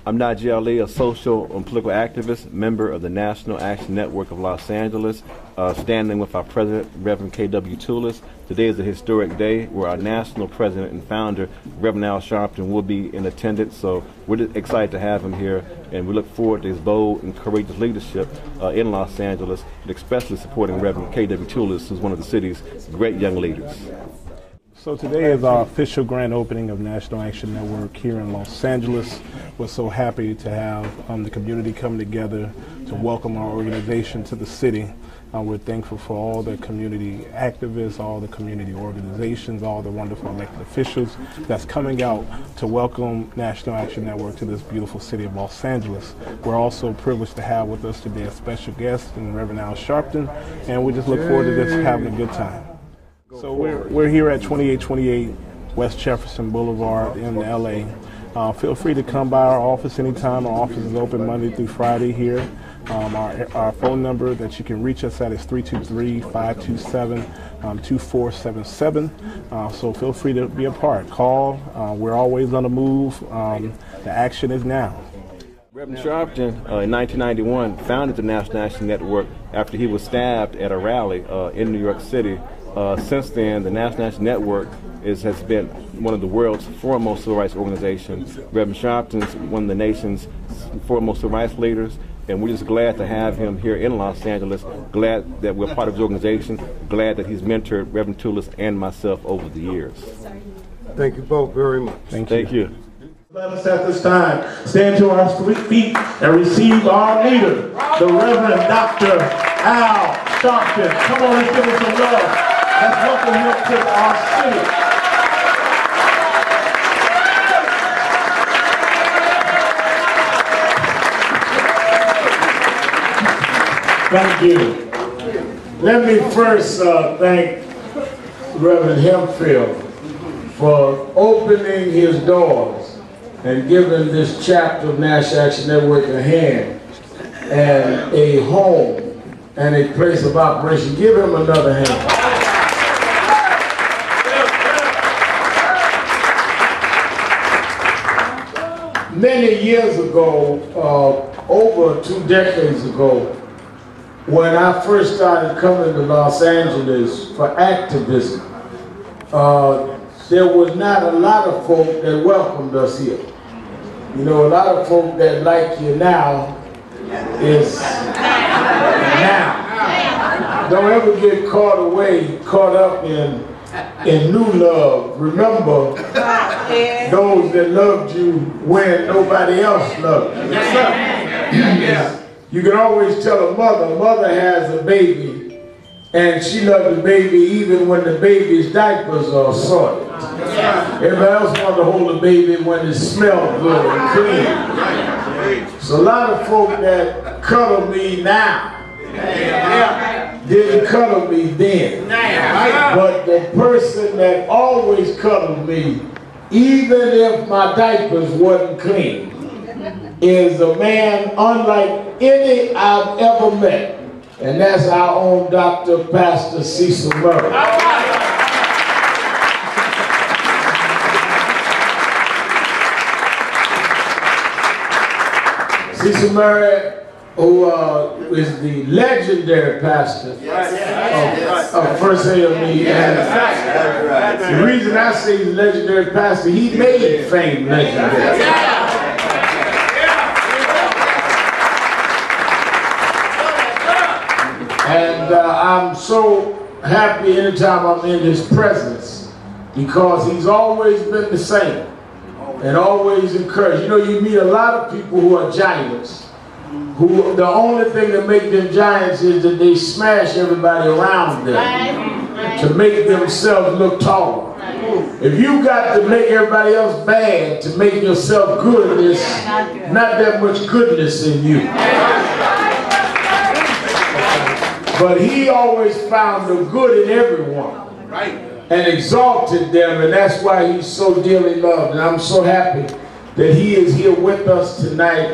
I'm Najee Ali, a social and political activist, member of the National Action Network of Los Angeles, standing with our president, Reverend K.W. Toulis. Today is a historic day where our national president and founder, Reverend Al Sharpton, will be in attendance. So we're excited to have him here, and we look forward to his bold and courageous leadership in Los Angeles, and especially supporting Reverend K.W. Toulis, who's one of the city's great young leaders. So today is our official grand opening of National Action Network here in Los Angeles. We're so happy to have the community come together to welcome our organization to the city. We're thankful for all the community activists, all the community organizations, all the wonderful elected officials that's coming out to welcome National Action Network to this beautiful city of Los Angeles. We're also privileged to have with us today a special guest, Reverend Al Sharpton, and we just look forward to just having a good time. So we're here at 2828 West Jefferson Boulevard in LA. Feel free to come by our office anytime. Our office is open Monday through Friday here. Our phone number that you can reach us at is 323-527-2477. So feel free to be a part. Call. We're always on the move. The action is now. Reverend Sharpton, in 1991, founded the National Action Network after he was stabbed at a rally in New York City. Since then, the National Action Network has been one of the world's foremost civil rights organizations. Reverend Sharpton's one of the nation's foremost civil rights leaders, and we're just glad to have him here in Los Angeles, glad that we're part of his organization, glad that he's mentored Reverend Toulis and myself over the years. Thank you both very much. Thank you. Let us at this time stand to our feet and receive our leader, the Reverend Dr. Al Sharpton. Come on, let's give him some love. Let's welcome him to our city. Thank you. Let me first thank Reverend Hempfield for opening his doors and giving this chapter of National Action Network a hand and a home and a place of operation. Give him another hand. Many years ago, over 2 decades ago, when I first started coming to Los Angeles for activism, there was not a lot of folk that welcomed us here. You know, a lot of folk that like you now is now. Don't ever get caught up in new love. Remember those that loved you when nobody else loved you. Yes, sir. You can always tell a mother has a baby, and she loves the baby even when the baby's diapers are soiled. Everybody else wants to hold the baby when it smells good and clean. So a lot of folk that cuddle me now didn't cuddle me then. But the person that always cuddled me, even if my diapers wasn't clean, is a man unlike any I've ever met. And that's our own Dr. Pastor Cecil Murray. Cecil Murray, who is the legendary pastor of First AME. The reason I say he's a legendary pastor, he made fame legendary. And I'm so happy anytime I'm in his presence because he's always been the same and always encouraged. You know, you meet a lot of people who are giants, who the only thing that makes them giants is that they smash everybody around them to make themselves look taller. If you got to make everybody else bad to make yourself good, there's not that much goodness in you. But he always found the good in everyone and exalted them, and that's why he's so dearly loved. And I'm so happy that he is here with us tonight.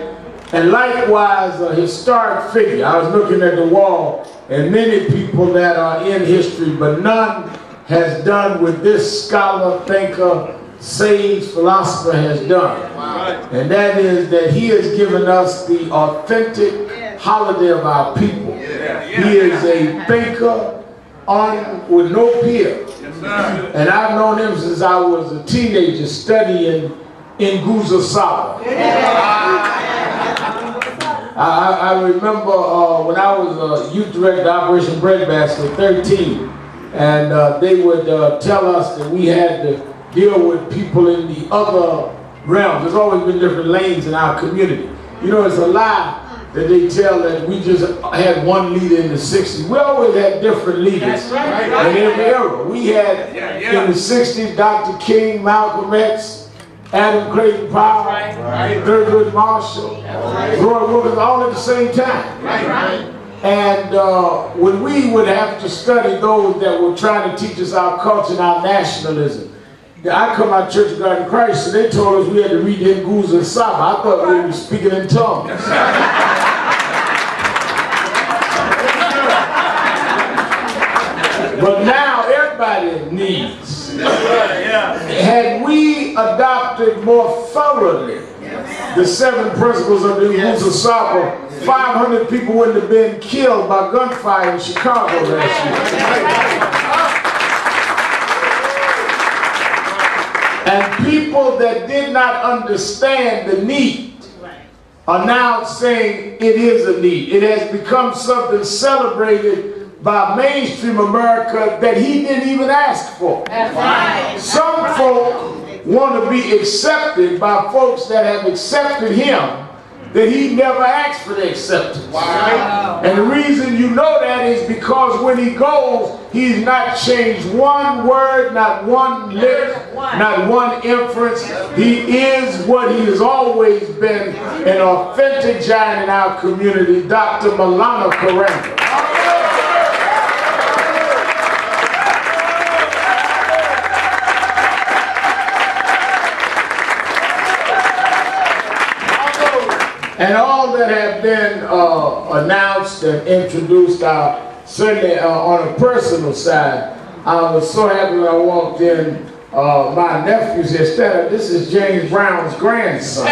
And likewise, a historic figure. I was looking at the wall, and many people that are in history, but none has done what this scholar, thinker, sage, philosopher has done. And that is that he has given us the authentic holiday of our people. He is a thinker with no peer. And I've known him since I was a teenager studying in Guzasaba. I remember when I was a youth director of Operation Breadbasket at 13, and they would tell us that we had to deal with people in the other realms. There's always been different lanes in our community. You know, it's a lie that they tell that we just had one leader in the 60s. We always had different leaders in every era. We had in the 60s Dr. King, Malcolm X, Adam Clayton Powell, Thurgood Marshall, Roy Wilkins, all at the same time. And when we would have to study those that were trying to teach us our culture and our nationalism, I come out of Church of God in Christ, and they told us we had to read in Guza Saba. I thought we were speaking in tongues. But now everybody needs. Had we adopted more thoroughly the 7 principles of the Guza Saba, 500 people wouldn't have been killed by gunfire in Chicago last year. And people that did not understand the need are now saying it is a need. It has become something celebrated by mainstream America that he didn't even ask for. Some folk want to be accepted by folks that have accepted him that he never asked for the acceptance. And the reason you know that is because when he goes, he's not changed one word, not one lick, not one inference. He is what he has always been, an authentic giant in our community, Dr. Malana Karanga. And all that have been announced and introduced, certainly on a personal side, I was so happy when I walked in. My nephew said, "Stella, this is James Brown's grandson."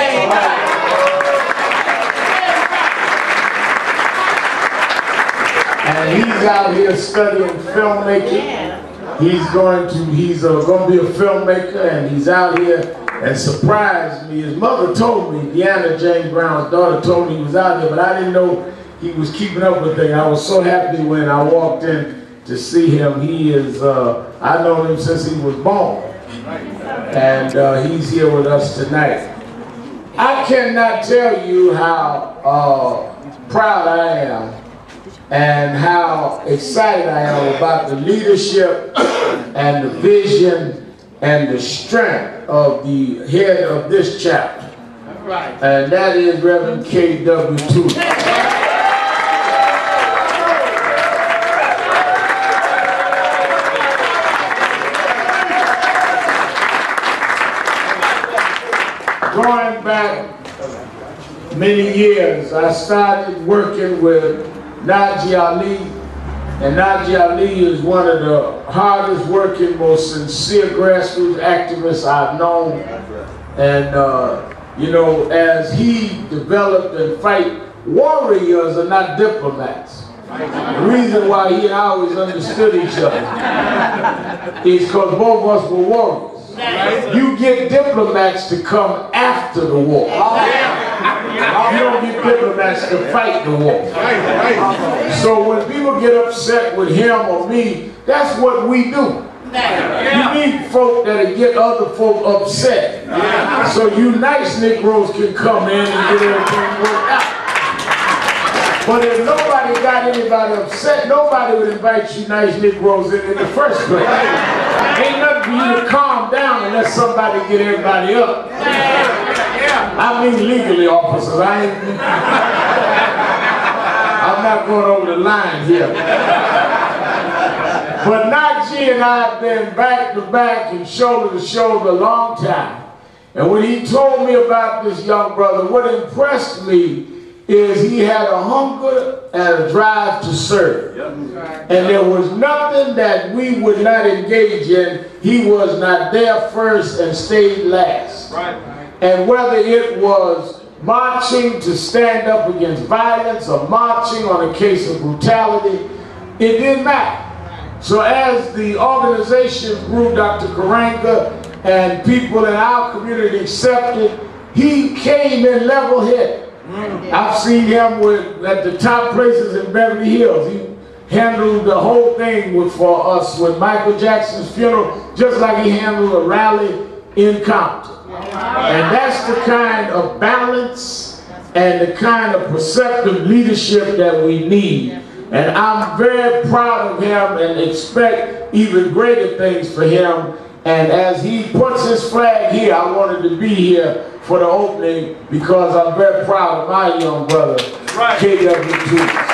And he's out here studying filmmaking. He's going to be a filmmaker, and he's out here. And surprised me. His mother told me, Deanna James Brown's daughter told me he was out there, but I didn't know he was keeping up with things. I was so happy when I walked in to see him. He is, I've known him since he was born. And he's here with us tonight. I cannot tell you how proud I am and how excited I am about the leadership and the vision and the strength of the head of this chapter. And that is Reverend K.W. Going back many years, I started working with Najee Ali. And Najee Ali is one of the hardest working, most sincere grassroots activists I've known. And, you know, as he developed and fight, warriors are not diplomats. The reason why he and I always understood each other is because both of us were warriors. You get diplomats to come after the war. You don't get diplomats to fight the war. So when people get upset with him or me, that's what we do. You need folk that'll get other folk upset. So you nice Negroes can come in and get everything worked out. But if nobody got anybody upset, nobody would invite you nice Negroes in the first place. Ain't nothing for you to calm down unless somebody get everybody up. I mean legally, officers. I'm not going over the line here. But Najee and I have been back to back and shoulder to shoulder a long time. And when he told me about this young brother, what impressed me is he had a hunger and a drive to serve. And there was nothing that we would not engage in. He was not there first and stayed last. And whether it was marching to stand up against violence or marching on a case of brutality, it didn't matter. So as the organization grew, Dr. Karanka and people in our community accepted, he came in level-headed. I've seen him at the top places in Beverly Hills. He handled the whole thing for us with Michael Jackson's funeral, just like he handled a rally in Compton. And that's the kind of balance and the kind of perceptive leadership that we need. And I'm very proud of him and expect even greater things for him. And as he puts his flag here, I wanted to be here for the opening because I'm very proud of my young brother, KW2.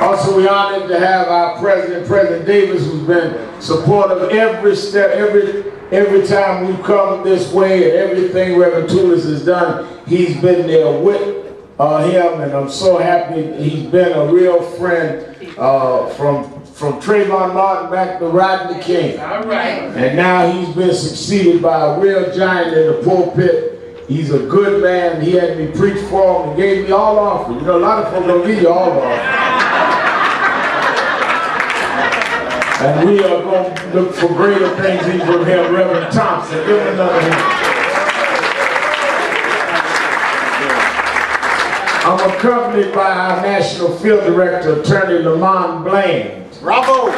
Also, we're honored to have our president, President Davis, who's been supportive every step, every time we come this way, and everything Reverend Toulis has done, he's been there with him, and I'm so happy. He's been a real friend from Trayvon Martin back to Rodney King. And now he's been succeeded by a real giant in the pulpit. He's a good man. He had me preach for him and gave me all offers. You know, a lot of folks don't give you all offers. And we are going to look for greater things even from him, Reverend Thompson. Give him another hand. I'm accompanied by our National Field Director, Attorney Lamont Blaine. Bravo!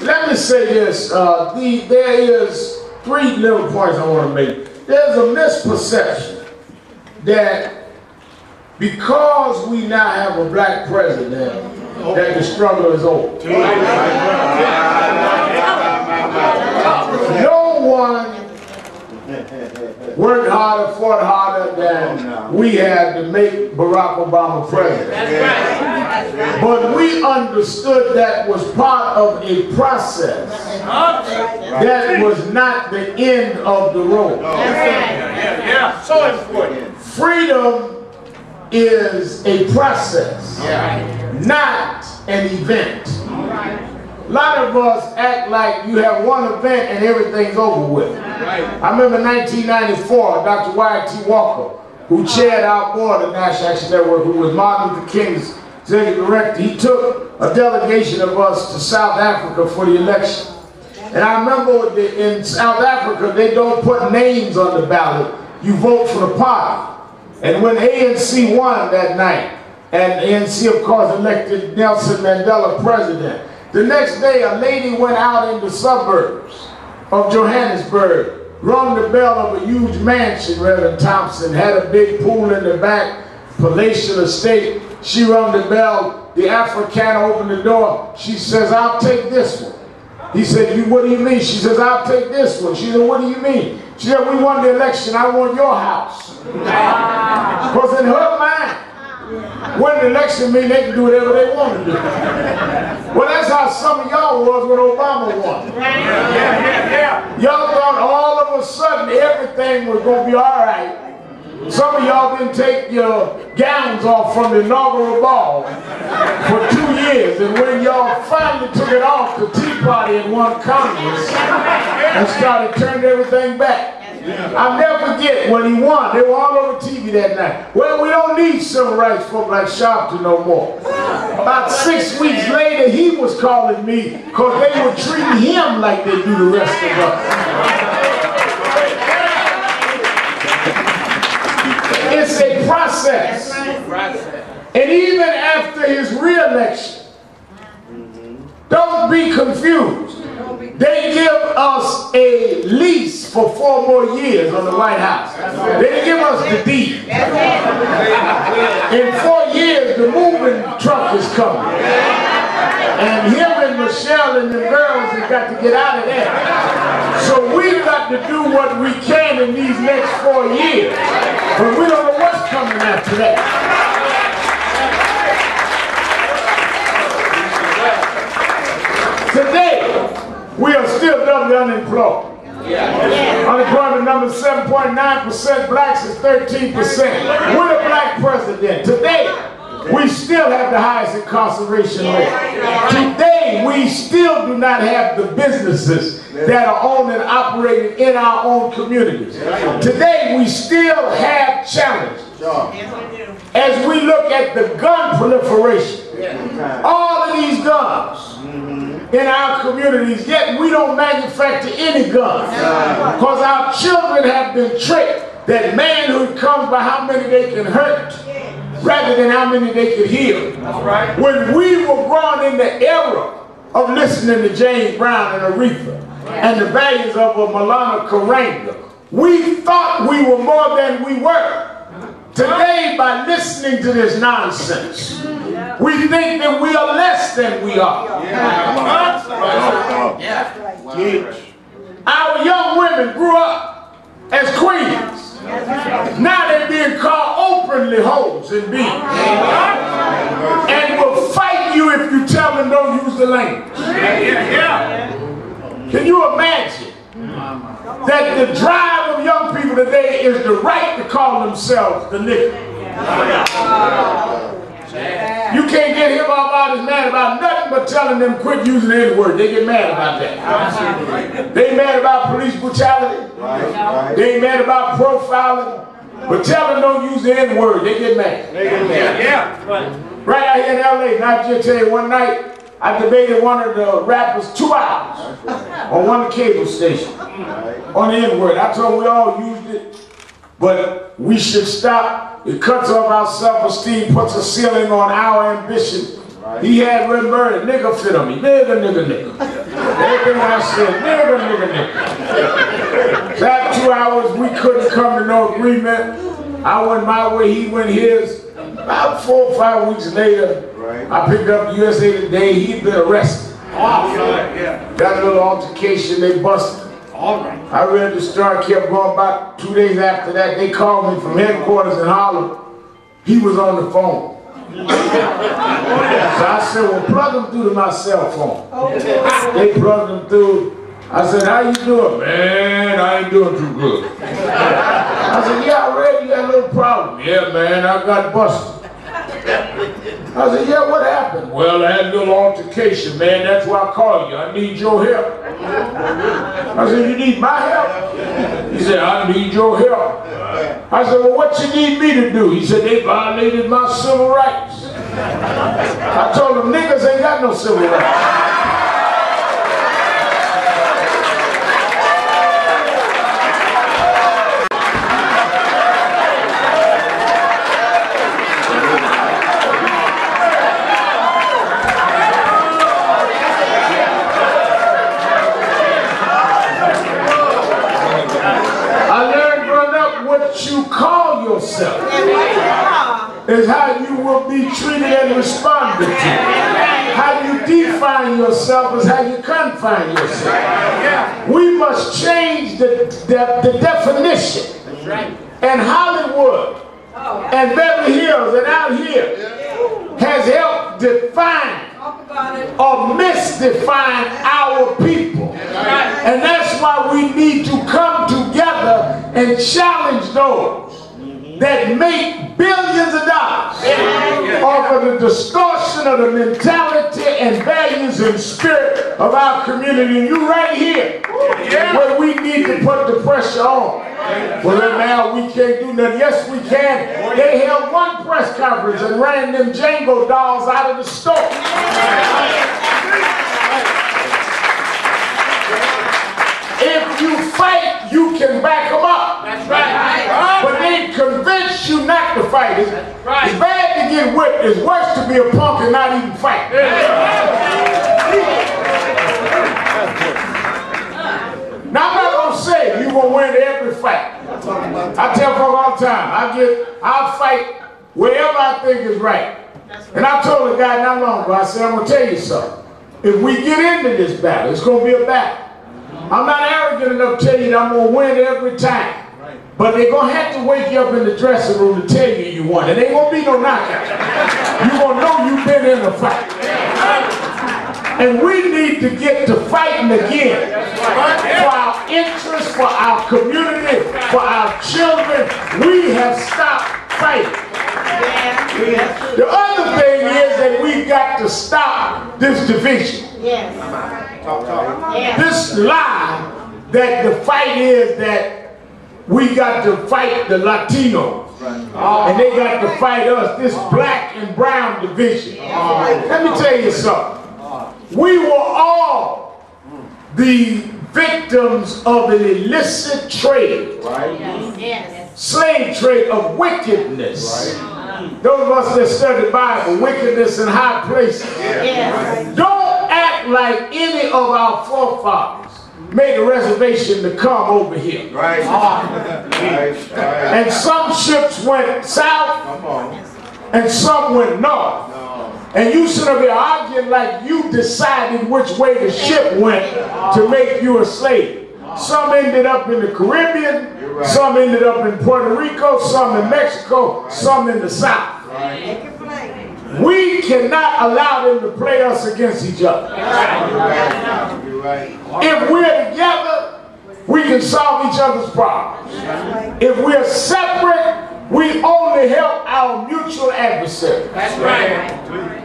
Let me say this. There is 3 little points I want to make. There's a misperception that because we now have a black president, that the struggle is over. No one worked harder, fought harder than we had to make Barack Obama president. But we understood that was part of a process. That was not the end of the road. So important. Freedom is a process, not an event. A lot of us act like you have one event and everything's over with. I remember 1994, Dr. Y.T. Walker, who chaired our board of National Action Network, who was Martin Luther King's executive director, he took a delegation of us to South Africa for the election. And I remember in South Africa, they don't put names on the ballot. You vote for the party. And when ANC won that night, and ANC of course elected Nelson Mandela president, the next day a lady went out in the suburbs of Johannesburg, rung the bell of a huge mansion, Reverend Thompson, had a big pool in the back, palatial estate. She rung the bell, the Afrikaner opened the door, she says, "I'll take this one." He said, "What do you mean?" She says, "I'll take this one." She said, "What do you mean?" She said, "We won the election, I want your house." Because in her mind, winning the election means they can do whatever they want to do. Well, that's how some of y'all was when Obama won. Y'all thought all of a sudden everything was going to be all right. Some of y'all didn't take your gowns off from the inaugural ball for 2 years, and when y'all finally took it off, the Tea Party had won Congress and started turning everything back. I'll never forget when he won. They were all over TV that night. Well, we don't need civil rights folk like Sharpton no more. About 6 weeks later, he was calling me because they were treating him like they do the rest of us. It's a process. And even after his re-election, don't be confused. They give us a lease for 4 more years on the White House. They didn't give us the deed. In 4 years, the moving truck is coming. And him and Michelle and the girls have got to get out of there. So we've got to do what we can in these next 4 years. But we don't know what's coming after that. Today, we are still doubly unemployed. Unemployment number is 7.9%, blacks is 13%. With a black president. Today, We still have the highest incarceration rate. Today, we still do not have the businesses that are owned and operated in our own communities. Today, we still have challenges. As we look at the gun proliferation, all of these guns in our communities, yet we don't manufacture any guns because our children have been tricked that manhood comes by how many they can hurt rather than how many they can heal. When we were growing in the era of listening to James Brown and Aretha and the values of a Malana Karanga, we thought we were more than we were. Today, by listening to this nonsense, we think that we are less than we are. Our young women grew up as queens. Now they're being called openly hoes and bees. And will fight you if you tell them don't use the language. Can you imagine that the drive of young people today is the right to call themselves the nigger? You can't get him about his mad about nothing but telling them quit using the N-word. They get mad about that. They mad about police brutality. They mad about profiling. But tell them don't use the N-word. They get mad. Right out here in L.A., not just tell you one night, I debated one of the rappers 2 hours on one cable station on the N-word. I told him we all used it, but we should stop. It cuts off our self-esteem, puts a ceiling on our ambition. He had Red Bird, nigga fit on me. Nigga, nigga, nigga. Everything I said, nigga, nigga, nigga. So after 2 hours, we couldn't come to no agreement. I went my way, he went his. About 4 or 5 weeks later, I picked up USA Today. He'd been arrested. Got a little altercation, they busted him. I read the story, kept going. About 2 days after that, they called me from headquarters in Harlem. He was on the phone. So I said, well, plug him through to my cell phone. They plugged him through. I said, how you doing? Man, I ain't doing too good. I said, yeah, I read you got a little problem. Yeah, man, I got busted. I said, yeah, what happened? Well, I had a little altercation, man. That's why I called you. I need your help. I said, you need my help? He said, I need your help. I said, well, what you need me to do? He said, they violated my civil rights. I told him, niggas ain't got no civil rights. Is how you will be treated and responded to. How you define yourself is how you confine yourself. We must change the definition. And Hollywood and Beverly Hills and out here has helped define or misdefine our people. And that's why we need to come together and challenge those that make billions of dollars off of the distortion of the mentality and values and spirit of our community. And you right here, where we need to put the pressure on. Well, now we can't do nothing. Yes, we can. They held one press conference and ran them Django dolls out of the store. If you fight, you can back them up. That's right. But they convince you not to fight. It's bad to get whipped. It's worse to be a punk and not even fight. Now, I'm not going to say you're going to win every fight. I tell folks all the time, I'll fight wherever I think is right. And I told a guy not long ago, I said, I'm going to tell you something. If we get into this battle, it's going to be a battle. I'm not arrogant enough to tell you that I'm going to win every time. But they're going to have to wake you up in the dressing room to tell you you won. It ain't going to be no knockout. You're going to know you've been in a fight. And we need to get to fighting again for our interests, for our community, for our children. We have stopped fighting. The other got to stop this division. Yes. This lie that the fight is that we got to fight the Latinos. And they got to fight us, this black and brown division. Let me tell you something. We were all the victims of an illicit trade, slave trade of wickedness. Those of us that study the Bible, wickedness in high places. Don't act like any of our forefathers made a reservation to come over here. And some ships went south and some went north. And you should have been arguing like you decided which way the ship went to make you a slave. Some ended up in the Caribbean, some ended up in Puerto Rico, some in Mexico, some in the South. We cannot allow them to play us against each other. If we're together, we can solve each other's problems. If we're separate, we only help our mutual adversary. That's right.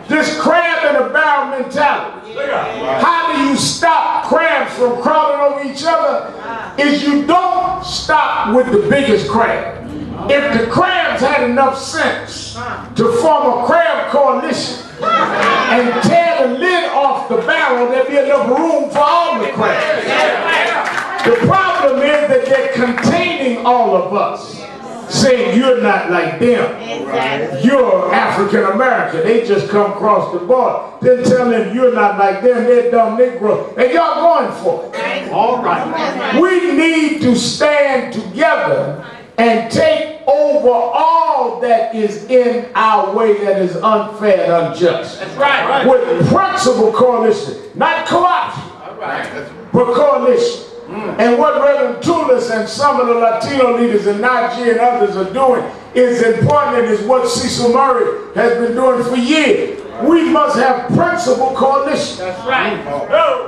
This crab in a barrel mentality. How do you stop crabs from crawling over each other? Is you don't stop with the biggest crab. If the crabs had enough sense to form a crab coalition and tear the lid off the barrel, there'd be enough room for all the crabs. The problem is that they're containing all of us, saying you're not like them. You're African American. They just come across the border. Then tell them you're not like them. They're dumb Negro. And y'all going for it. All right. We need to stand together and take over all that is in our way that is unfair and unjust. That's right. With principle coalition, not co-option, but coalition. And what Reverend Tulis and some of the Latino leaders in Nigeria and others are doing is important, and is what Cecil Murray has been doing for years. We must have principle coalition. That's right.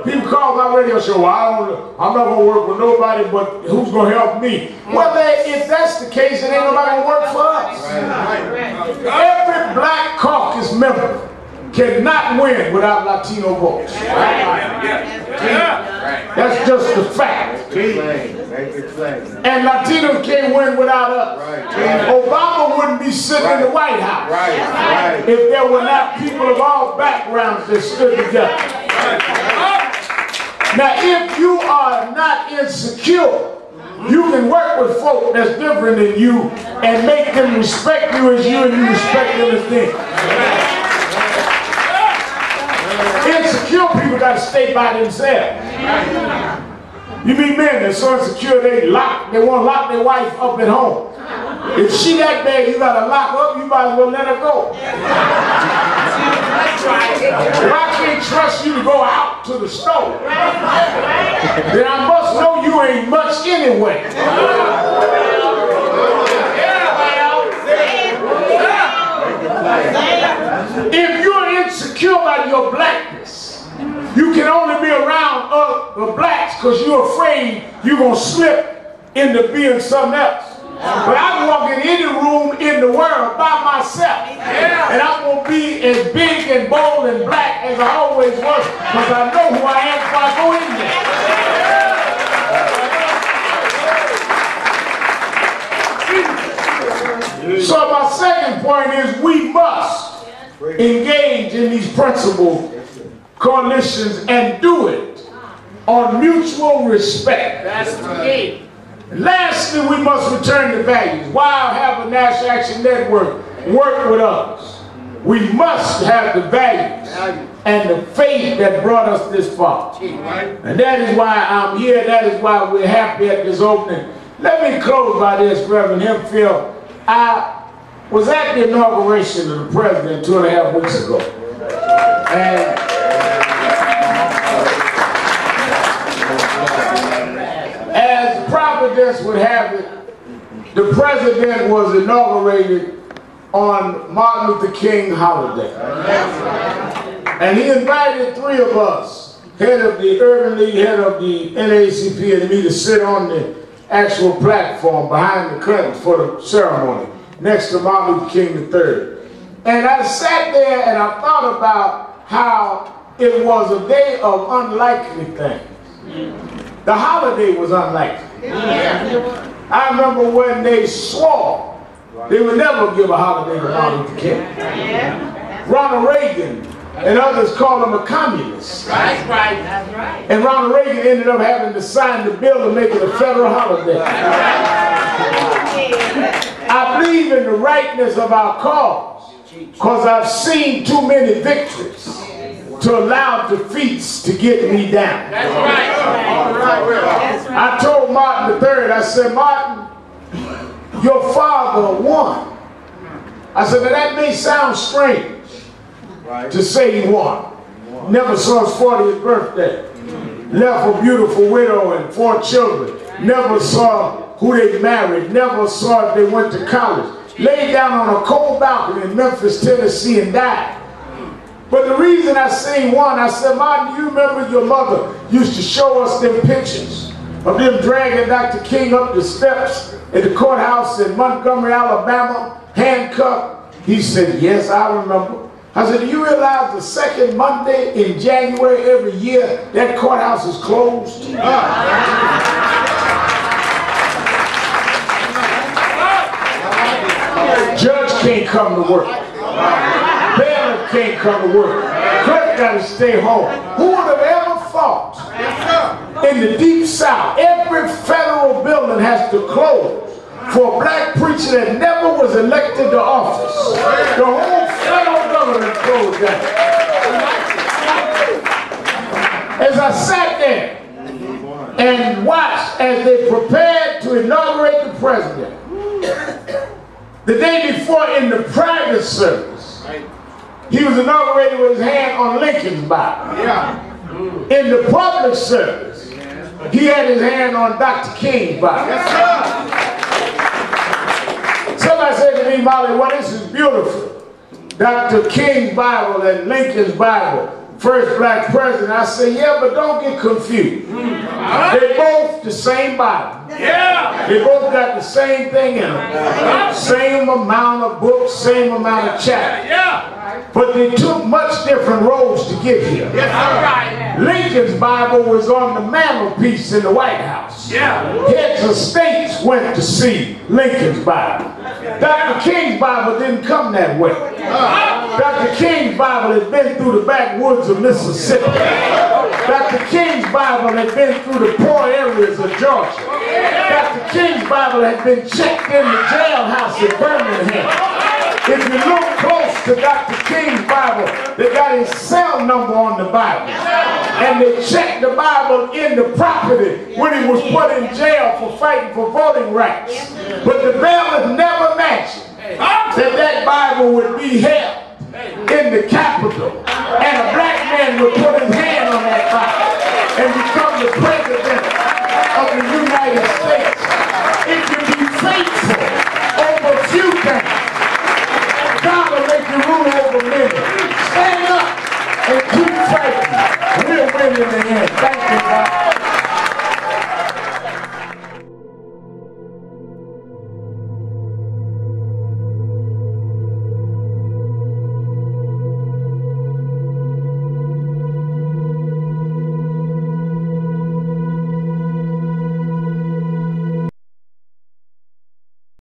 People call my radio show, well, I'm not going to work with nobody, but who's going to help me? Well, if that's the case, it ain't nobody going to work for us. Every Black Caucus member cannot win without Latino votes. That's just the fact. And Latinos can't win without us. Obama wouldn't be sitting in the White House if there were not people of all backgrounds that stood together. Now, if you are not insecure, you can work with folk that's different than you and make them respect you as you and you respect them as them. Insecure people got to stay by themselves. You meet men that's so insecure they want to lock their wife up at home. If she that bad, you got to lock up, you might as well let her go. If I can't trust you to go out to the store, then I must know you ain't much anyway. If you're insecure about your blackness, you can only be around other blacks because you're afraid you're going to slip into being something else. But I can walk in any room in the world by myself, and I'm going to be as big and bold and black as I always was because I know who I am before I go in there. So my second point is we must engage in these principle coalitions and do it on mutual respect. That's the key. Lastly, we must return to values. Why have a National Action Network work with us? We must have the values and the faith that brought us this far. And that is why I'm here. That is why we're happy at this opening. Let me close by this, Reverend Hempfield. I was at the inauguration of the president 2.5 weeks ago. And as Providence would have it, the president was inaugurated on Martin Luther King holiday. And he invited 3 of us, head of the Urban League, head of the NAACP, and me to sit on the actual platform behind the curtain for the ceremony, next to Martin Luther King III. And I sat there and I thought about how it was a day of unlikely things. The holiday was unlikely. I remember when they swore they would never give a holiday to Martin Luther King. Ronald Reagan and others called him a communist. That's right. That's right. And Ronald Reagan ended up having to sign the bill to make it a federal holiday. I believe in the rightness of our cause because I've seen too many victories to allow defeats to get me down. That's right. I told Martin III, I said, Martin, your father won. I said, now that may sound strange to say he won. Never saw his 40th birthday. Left a beautiful widow and 4 children. Never saw who they married. Never saw if they went to college. Laid down on a cold balcony in Memphis, Tennessee and died. But the reason I say won, I said, Martin, you remember your mother used to show us them pictures of them dragging Dr. King up the steps at the courthouse in Montgomery, Alabama, handcuffed? He said, yes, I remember. I said, do you realize the second Monday in January every year, that courthouse is closed? Judge can't come to work. Bailiff can't come to work. Clerk got to stay home. Who would have ever thought in the deep south, every federal building has to close for a black preacher that never was elected to office? The whole federal government closed down. As I sat there and watched as they prepared to inaugurate the president, the day before in the private service, he was inaugurated with his hand on Lincoln's Bible. In the public service, he had his hand on Dr. King's Bible. Somebody said to me, Molly, well, this is beautiful. Dr. King's Bible and Lincoln's Bible, first black president. I say, yeah, but don't get confused. They both the same Bible. They both got the same thing in them. Same amount of books, same amount of chapters. But they took much different roads to get here. Lincoln's Bible was on the mantelpiece in the White House. Heads of states went to see Lincoln's Bible. Dr. King's Bible didn't come that way. Dr. King's Bible had been through the backwoods of Mississippi. Dr. King's Bible had been through the poor areas of Georgia. Dr. King's Bible had been checked in the jailhouse in Birmingham. If you look close to Dr. King's Bible, they got his cell number on the Bible. And they checked the Bible in the property when he was put in jail for fighting for voting rights. But the bailiff never mentioned that Bible would be held in the Capitol. And a black man would put his hand on that Bible and become the president of the United States. If you be faithful over few things, God will make you rule over many. Stand up and keep fighting. We'll win in the end. Thank you, God.